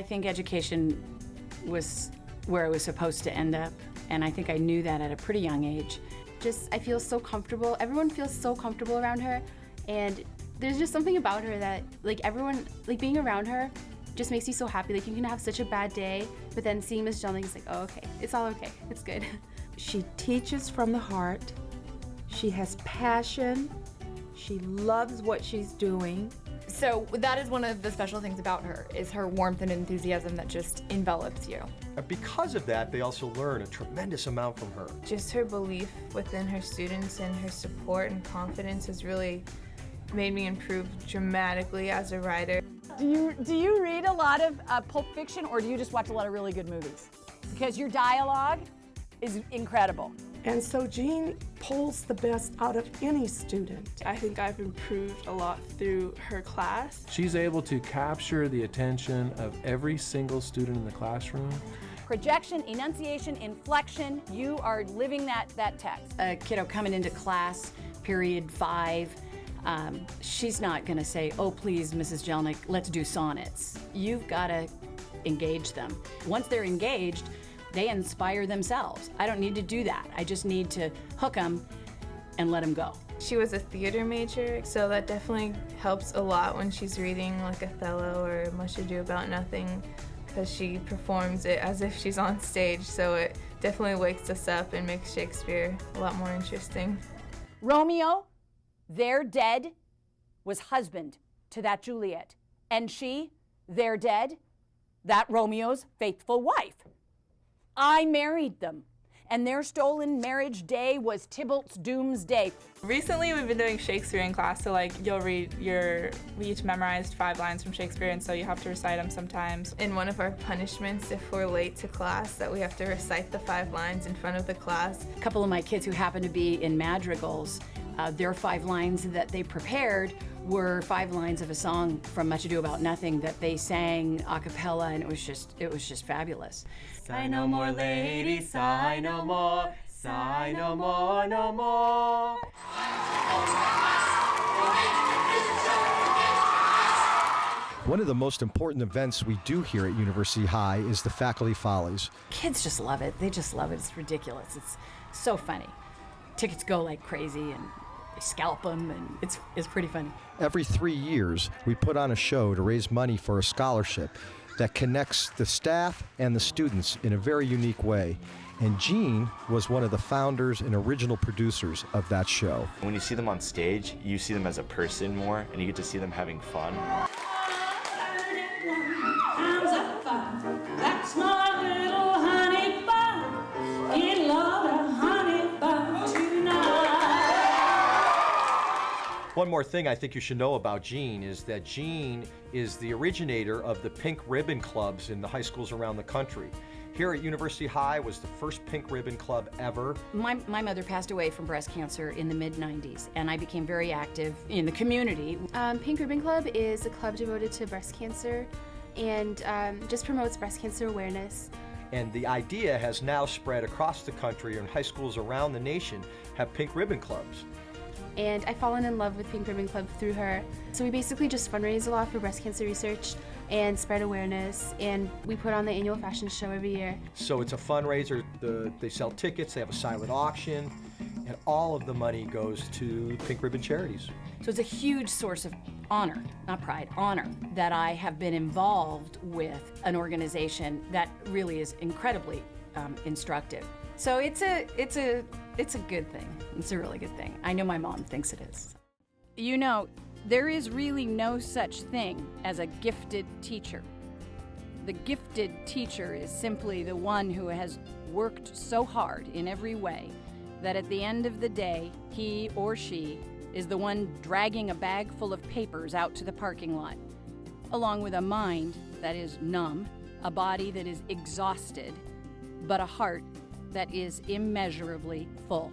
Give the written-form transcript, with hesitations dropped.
I think education was where I was supposed to end up, and I think I knew that at a pretty young age. I feel so comfortable. Everyone feels so comfortable around her, and there's just something about her that, everyone, being around her just makes you so happy. You can have such a bad day, but then seeing Miss Jelnick is oh, okay, it's all okay, it's good. She teaches from the heart. She has passion. She loves what she's doing. So that is one of the special things about her, is her warmth and enthusiasm that just envelops you. And because of that, they also learn a tremendous amount from her. Just her belief within her students and her support and confidence has really made me improve dramatically as a writer. Do you read a lot of Pulp Fiction, or do you just watch a lot of really good movies? Because your dialogue is incredible. And so Jeanne pulls the best out of any student. I think I've improved a lot through her class. She's able to capture the attention of every single student in the classroom. Projection, enunciation, inflection, you are living that text. A kiddo coming into class, period 5, she's not gonna say, oh please, Mrs. Jelnick, let's do sonnets. You've gotta engage them. Once they're engaged, they inspire themselves. I don't need to do that. I just need to hook them and let them go. She was a theater major, so that definitely helps a lot when she's reading Othello or Much Ado About Nothing, because she performs it as if she's on stage, so it definitely wakes us up and makes Shakespeare a lot more interesting. Romeo, there dead, was husband to that Juliet, and she, there dead, that Romeo's faithful wife. I married them, and their stolen marriage day was Tybalt's doomsday. Recently, we've been doing Shakespeare in class, so you'll we each memorized 5 lines from Shakespeare, and so you have to recite them sometimes. In one of our punishments, if we're late to class, that we have to recite the 5 lines in front of the class. A couple of my kids who happen to be in madrigals, their 5 lines that they prepared were 5 lines of a song from Much Ado About Nothing that they sang a cappella, and it was just fabulous. Sigh no more, lady, sigh no more, sigh no more, no more. One of the most important events we do here at University High is the Faculty Follies. Kids just love it. They just love it. It's ridiculous. It's so funny. Tickets go like crazy, and they scalp them, and it's pretty funny. Every 3 years, we put on a show to raise money for a scholarship that connects the staff and the students in a very unique way. And Jeanne was one of the founders and original producers of that show. When you see them on stage, you see them as a person more, and you get to see them having fun. That's my little honey bun. He loved a honey bun tonight. One more thing I think you should know about Jeanne is that Jeanne is the originator of the Pink Ribbon Clubs in the high schools around the country. Here at University High was the first Pink Ribbon Club ever. My mother passed away from breast cancer in the mid-90s, and I became very active in the community. Pink Ribbon Club is a club devoted to breast cancer and just promotes breast cancer awareness. And the idea has now spread across the country, and high schools around the nation have Pink Ribbon Clubs. And I've fallen in love with Pink Ribbon Club through her. So we basically just fundraise a lot for breast cancer research and spread awareness, and we put on the annual fashion show every year. So it's a fundraiser. They sell tickets, they have a silent auction, and all of the money goes to Pink Ribbon charities. So it's a huge source of honor, not pride, honor, that I have been involved with an organization that really is incredibly instructive. So it's a good thing. It's a really good thing. I know my mom thinks it is. You know, there is really no such thing as a gifted teacher. The gifted teacher is simply the one who has worked so hard in every way that at the end of the day, he or she is the one dragging a bag full of papers out to the parking lot, along with a mind that is numb, a body that is exhausted, but a heart that is immeasurably full.